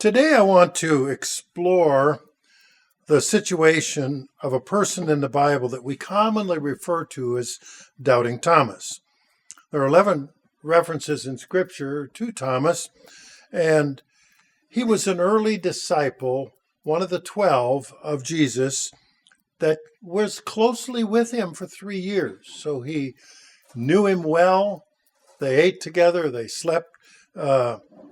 Today I want to explore the situation of a person in the Bible that we commonly refer to as Doubting Thomas. There are 11 references in Scripture to Thomas, and he was an early disciple, one of the 12 of Jesus, that was closely with him for 3 years. So he knew him well. They ate together. They slept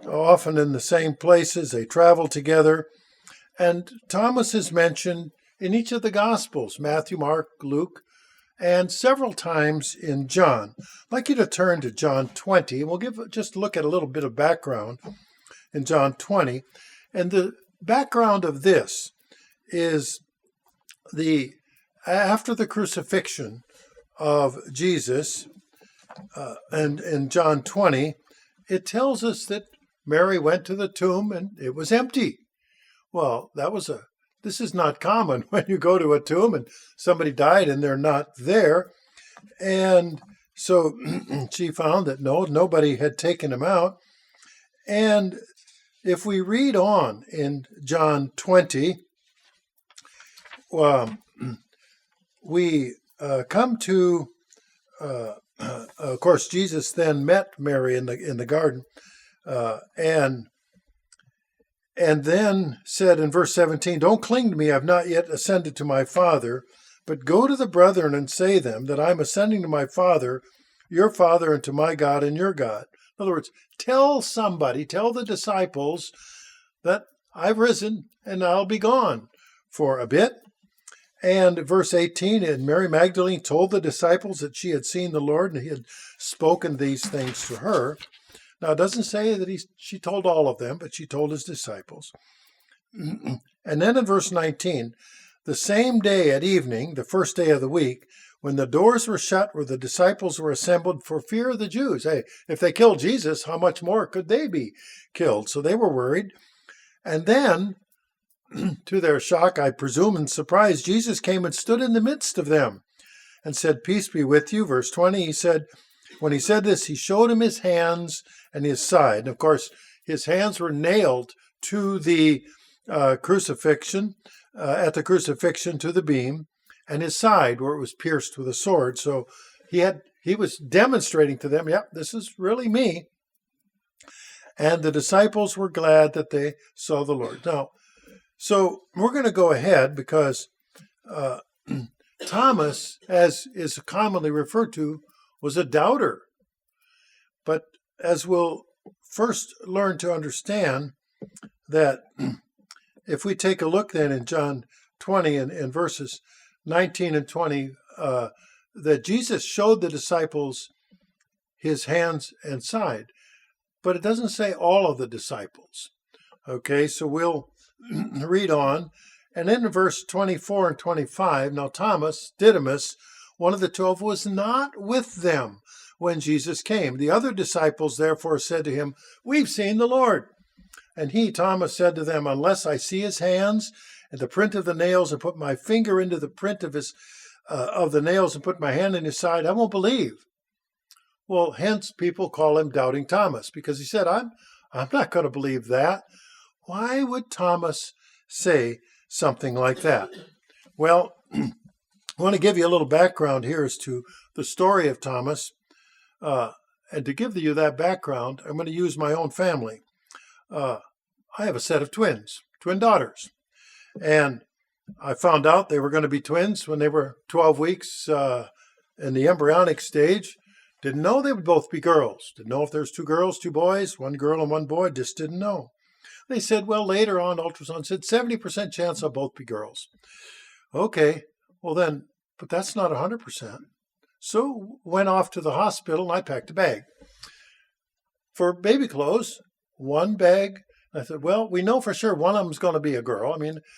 often in the same places. They traveled together. And Thomas is mentioned in each of the Gospels, Matthew, Mark, Luke, and several times in John. I'd like you to turn to John 20, and we'll just look at a little bit of background in John 20. And the background of this is after the crucifixion of Jesus, and in John 20, it tells us that Mary went to the tomb and it was empty. Well, this is not common when you go to a tomb and somebody died and they're not there. And so she found that nobody had taken him out. And if we read on in John 20, we come to, of course, Jesus then met Mary in the garden, and then said in verse 17, "Don't cling to me, I've not yet ascended to my Father, but go to the brethren and say them that I'm ascending to my Father, your Father, and to my God and your God." In other words, tell the disciples that I've risen and I'll be gone for a bit. And verse 18, and Mary Magdalene told the disciples that she had seen the Lord and he had spoken these things to her. Now, it doesn't say that she told all of them, but she told his disciples. And then in verse 19, the same day at evening, the first day of the week, when the doors were shut where the disciples were assembled for fear of the Jews. Hey, if they killed Jesus, how much more could they be killed? So they were worried. And then, to their shock, I presume, and surprise, Jesus came and stood in the midst of them and said, "Peace be with you." Verse 20, when he said this, he showed him his hands and his side. And of course, his hands were nailed to the crucifixion, at the crucifixion to the beam, and his side where it was pierced with a sword. So he was demonstrating to them, yep, this is really me. And the disciples were glad that they saw the Lord. Now, so we're going to go ahead because Thomas, as is commonly referred to, was a doubter. But as we'll first learn to understand that if we take a look then in John 20 and verses 19 and 20, that Jesus showed the disciples his hands and side. But it doesn't say all of the disciples. Okay, so we'll read on. And then in verse 24 and 25, now Thomas, Didymus, one of the 12, was not with them when Jesus came. The other disciples therefore said to him, "We've seen the Lord." And he, Thomas, said to them, "Unless I see his hands and the print of the nails and put my finger into the print of the nails and put my hand in his side, I won't believe." Well, hence people call him Doubting Thomas, because he said, I'm not going to believe that. Why would Thomas say something like that? Well, I want to give you a little background here as to the story of Thomas. And to give you that background, I'm going to use my own family. I have a set of twin daughters. And I found out they were going to be twins when they were 12 weeks in the embryonic stage. Didn't know they would both be girls. Didn't know if there's 2 girls, 2 boys, 1 girl and 1 boy. Just didn't know. They said, well, later on, ultrasound said 70% chance they'll both be girls. Okay, well then, but that's not 100%. So went off to the hospital and I packed a bag. For baby clothes, 1 bag. I said, well, we know for sure one of them's going to be a girl.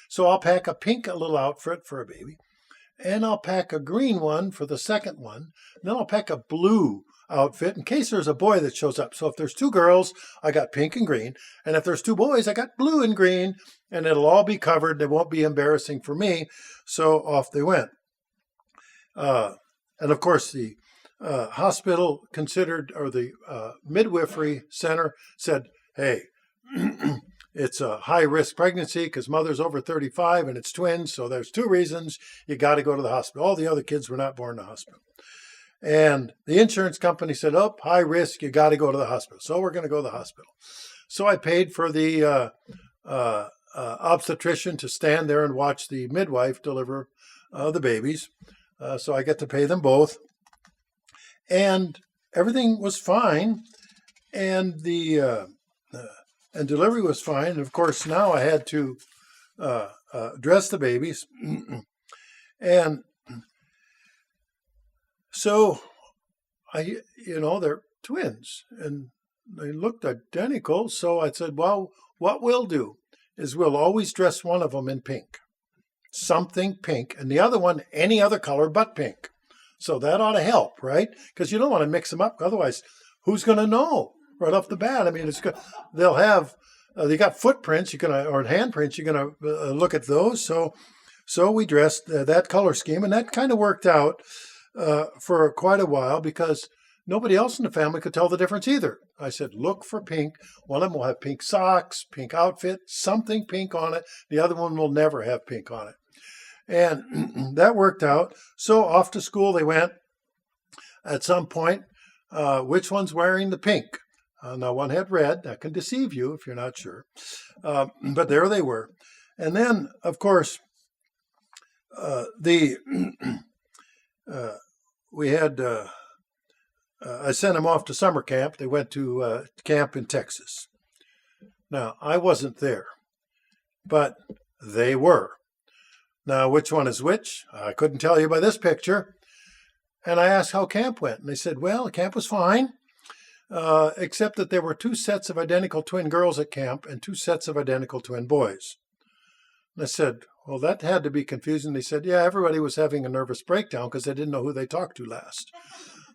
So I'll pack a pink little outfit for a baby. And I'll pack a green one for the second one. And then I'll pack a blue outfit in case there's a boy that shows up. So if there's 2 girls, I got pink and green. And if there's 2 boys, I got blue and green. And it'll all be covered. It won't be embarrassing for me. So off they went. And of course, the hospital considered, or the midwifery center said, hey, it's a high-risk pregnancy because mother's over 35 and it's twins. So there's 2 reasons you got to go to the hospital. All the other kids were not born in the hospital. And the insurance company said, oh, high risk, you got to go to the hospital. So we're going to go to the hospital. So I paid for the obstetrician to stand there and watch the midwife deliver the babies. So I get to pay them both. And everything was fine. And the and delivery was fine. And of course, now I had to dress the babies. And so they're twins and they looked identical. So I said, well, what we'll do is we'll always dress one of them in pink, something pink, and the other one any other color but pink. So that ought to help, right? Because you don't want to mix them up. Otherwise, who's going to know right off the bat? I mean, it's good. They'll have, they got footprints, or handprints, you're going to look at those. So we dressed that color scheme, and that kind of worked out for quite a while because nobody else in the family could tell the difference either. I said, look for pink. One of them will have pink socks, pink outfit, something pink on it. The other one will never have pink on it. And that worked out. So off to school they went. At some point, which one's wearing the pink? Now one had red. That can deceive you if you're not sure. But there they were. And then, of course, we had... I sent them off to summer camp. They went to camp in Texas. Now, I wasn't there, but they were. Now, which one is which? I couldn't tell you by this picture. And I asked how camp went. And they said, well, camp was fine, except that there were 2 sets of identical twin girls at camp and 2 sets of identical twin boys. And I said, well, that had to be confusing. They said, yeah, everybody was having a nervous breakdown because they didn't know who they talked to last.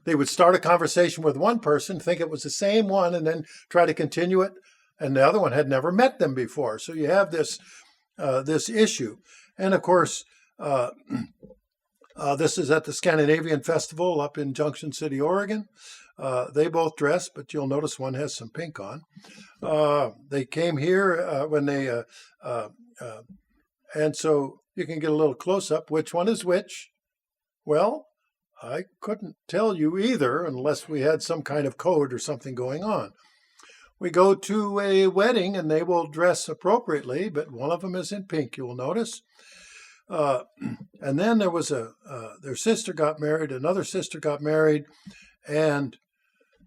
They would start a conversation with one person, think it was the same one, and then try to continue it. And the other one had never met them before. So you have this issue. And of course, this is at the Scandinavian Festival up in Junction City, Oregon. They both dress, but you'll notice one has some pink on. They came here when they, and so you can get a little close up. Which one is which? Well, I couldn't tell you either unless we had some kind of code or something going on. We go to a wedding and they will dress appropriately, but one of them is in pink, you will notice. And then there was their sister got married, another sister got married, and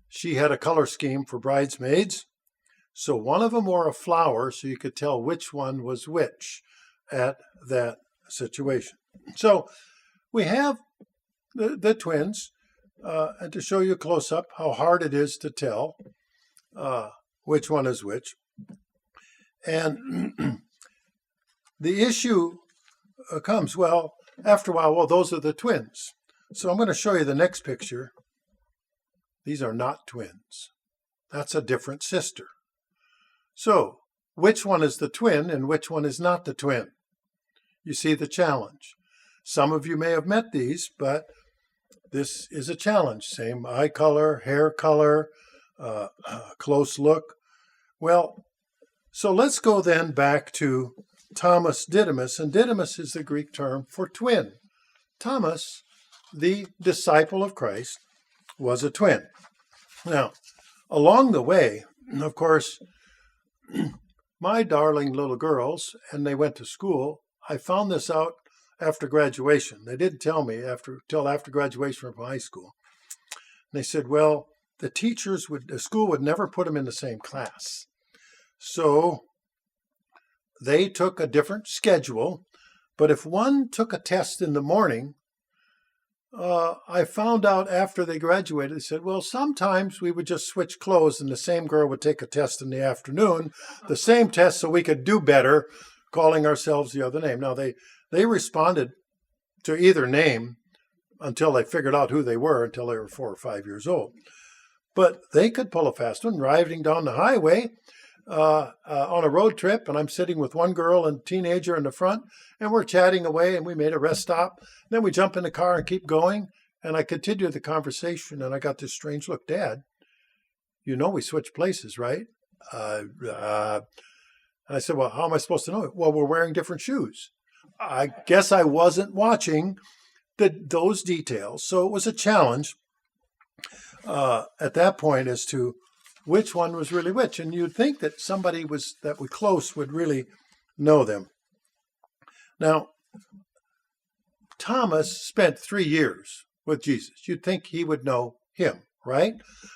she had a color scheme for bridesmaids. So one of them wore a flower so you could tell which one was which at that situation. So we have the twins, and to show you close up how hard it is to tell which one is which. And the issue comes, well, after a while, well, those are the twins. So I'm going to show you the next picture. These are not twins. That's a different sister. So which one is the twin and which one is not the twin? You see the challenge. Some of you may have met these, but this is a challenge. Same eye color, hair color, close look. Well, so let's go then back to Thomas Didymus, and Didymus is the Greek term for twin. Thomas, the disciple of Christ, was a twin. Now, along the way, of course, my darling little girls, and they went to school, I found this out after graduation. They didn't tell me till after graduation from high school. And they said, well, the school would never put them in the same class. So they took a different schedule, but if one took a test in the morning, I found out after they graduated, they said, well, sometimes we would just switch clothes and the same girl would take a test in the afternoon, the same test so we could do better, calling ourselves the other name. Now, they responded to either name until they figured out who they were, until they were 4 or 5 years old. But they could pull a fast one, riding down the highway on a road trip, and I'm sitting with one girl and teenager in the front, and we're chatting away, and we made a rest stop. Then we jump in the car and keep going, and I continued the conversation, and I got this strange look. Dad, you know we switched places, right? And I said, well, how am I supposed to know it? Well, we're wearing different shoes. I guess I wasn't watching those details. So it was a challenge at that point as to which one was really which. And you'd think that somebody that was close would really know them. Now, Thomas spent 3 years with Jesus. You'd think he would know him, right?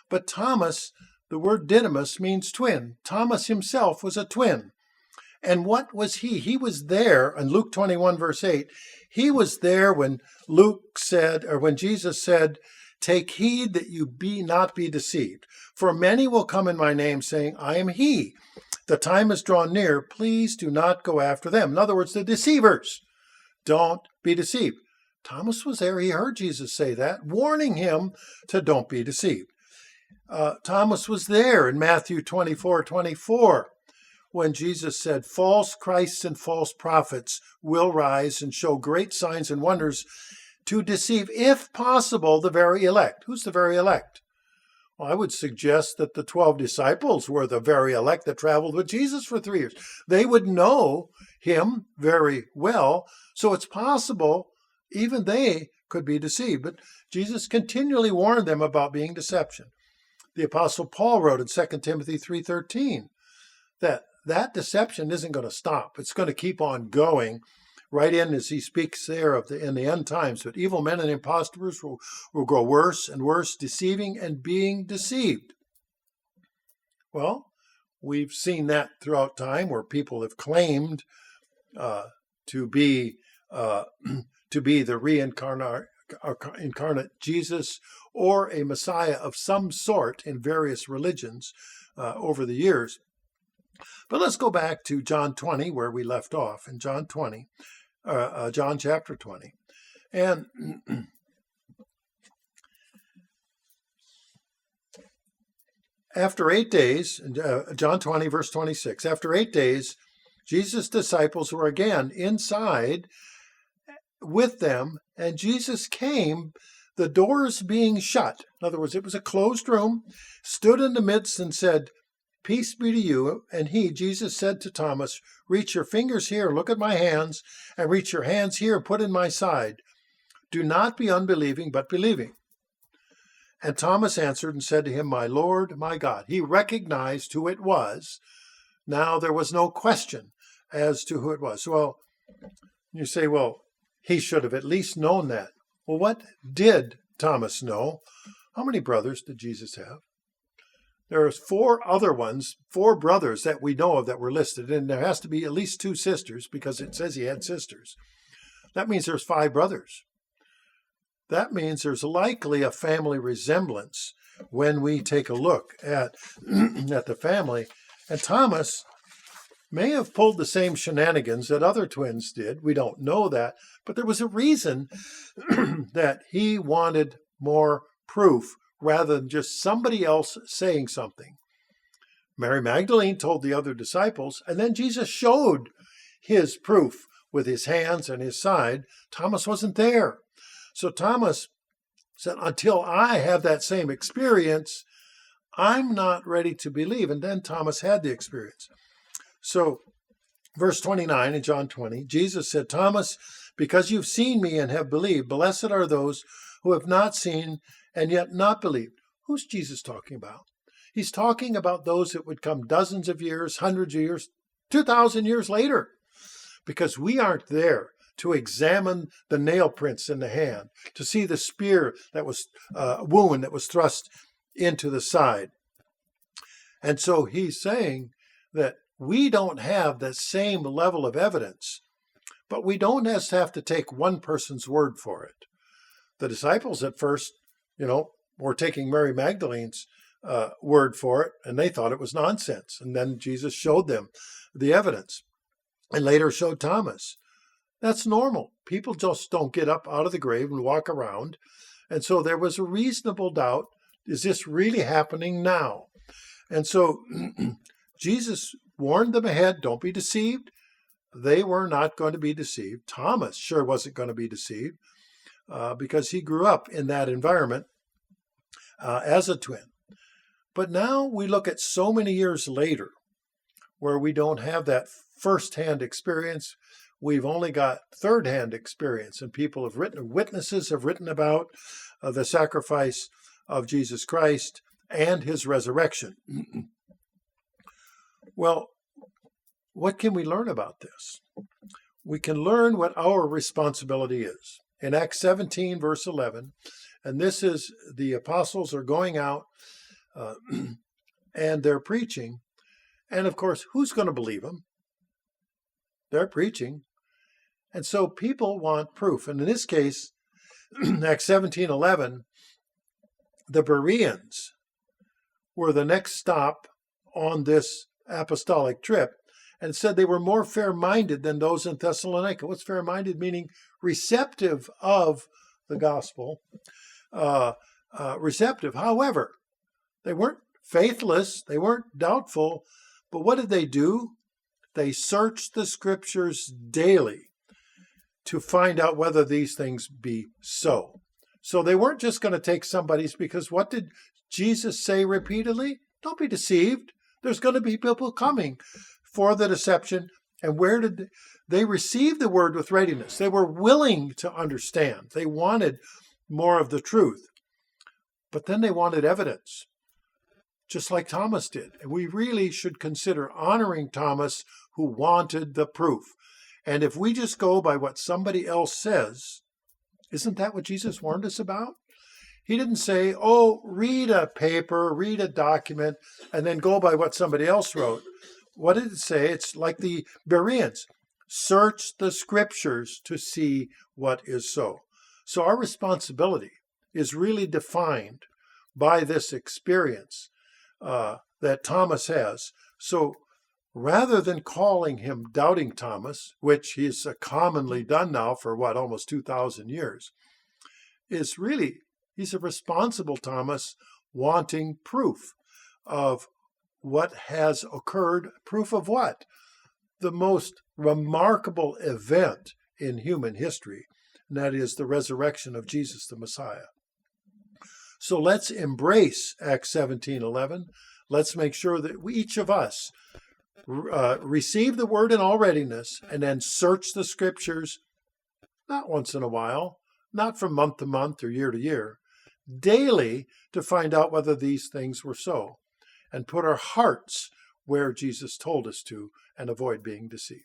But Thomas, the word Didymus means twin. Thomas himself was a twin. And what was he? He was there in Luke 21, verse 8. He was there when when Jesus said, take heed that you not be deceived. For many will come in my name saying, I am he. The time is drawn near. Please do not go after them. In other words, the deceivers. Don't be deceived. Thomas was there. He heard Jesus say that, warning him to don't be deceived. Thomas was there in Matthew 24:24, when Jesus said, false Christs and false prophets will rise and show great signs and wonders to deceive, if possible, the very elect. Who's the very elect? Well, I would suggest that the 12 disciples were the very elect that traveled with Jesus for 3 years. They would know him very well, so it's possible even they could be deceived. But Jesus continually warned them about being deception. The Apostle Paul wrote in 2 Timothy 3:13 that deception isn't going to stop. It's going to keep on going, right in as he speaks there in the end times. But evil men and impostors will grow worse and worse, deceiving and being deceived. Well, we've seen that throughout time where people have claimed to be the incarnate Jesus or a Messiah of some sort in various religions over the years. But let's go back to John 20, where we left off in John chapter 20. And after 8 days, John 20, verse 26, after 8 days, Jesus' disciples were again inside with them, and Jesus came, the doors being shut. In other words, it was a closed room, stood in the midst and said, peace be to you. And Jesus said to Thomas, reach your fingers here, look at my hands, and reach your hands here, put in my side. Do not be unbelieving, but believing. And Thomas answered and said to him, my Lord, my God. He recognized who it was. Now there was no question as to who it was. Well, you say, well, he should have at least known that. Well, what did Thomas know? How many brothers did Jesus have? There's 4 brothers that we know of that were listed, and there has to be at least 2 sisters because it says he had sisters. That means there's 5 brothers. That means there's likely a family resemblance when we take a look at the family. And Thomas may have pulled the same shenanigans that other twins did. We don't know that, but there was a reason that he wanted more proof rather than just somebody else saying something. Mary Magdalene told the other disciples, and then Jesus showed his proof with his hands and his side. Thomas wasn't there. So Thomas said, until I have that same experience, I'm not ready to believe. And then Thomas had the experience. So verse 29 in John 20, Jesus said, Thomas, because you've seen me and have believed, blessed are those who have not seen and yet not believed. Who's Jesus talking about? He's talking about those that would come dozens of years, hundreds of years, 2,000 years later, because we aren't there to examine the nail prints in the hand, to see the spear that was wound that was thrust into the side. And so he's saying that we don't have the same level of evidence, but we don't just have to take one person's word for it. The disciples at first, were taking Mary Magdalene's word for it, and they thought it was nonsense. And then Jesus showed them the evidence and later showed Thomas. That's normal. People just don't get up out of the grave and walk around. And so there was a reasonable doubt. Is this really happening now? And so Jesus warned them ahead, don't be deceived. They were not going to be deceived. Thomas sure wasn't going to be deceived because he grew up in that environment as a twin. But now we look at so many years later where we don't have that first-hand experience. We've only got third-hand experience, and witnesses have written about the sacrifice of Jesus Christ and his resurrection. Well, what can we learn about this? We can learn what our responsibility is. In Acts 17, verse 11, and this is the apostles are going out and they're preaching. And of course, who's going to believe them? They're preaching. And so people want proof. And in this case, Acts 17:11, the Bereans were the next stop on this apostolic trip, and said they were more fair-minded than those in Thessalonica. What's fair-minded? Meaning receptive of the gospel. Receptive. However, they weren't faithless. They weren't doubtful. But what did they do? They searched the scriptures daily to find out whether these things be so. So they weren't just going to take somebody's, because what did Jesus say repeatedly? Don't be deceived. There's going to be people coming for the deception. And where did they receive the word with readiness? They were willing to understand. They wanted more of the truth. But then they wanted evidence, just like Thomas did. And we really should consider honoring Thomas, who wanted the proof. And if we just go by what somebody else says, isn't that what Jesus warned us about? He didn't say, oh, read a paper, read a document, and then go by what somebody else wrote. What did it say? It's like the Bereans. Search the scriptures to see what is so. So our responsibility is really defined by this experience that Thomas has. So rather than calling him Doubting Thomas, which he's commonly done now for almost 2,000 years, is really, he's a responsible Thomas wanting proof of what has occurred. Proof of what? The most remarkable event in human history, and that is the resurrection of Jesus the Messiah. So let's embrace Acts 17:11. Let's make sure that each of us receive the word in all readiness, and then search the scriptures, not once in a while, not from month to month or year to year, daily, to find out whether these things were so, and put our hearts where Jesus told us to, and avoid being deceived.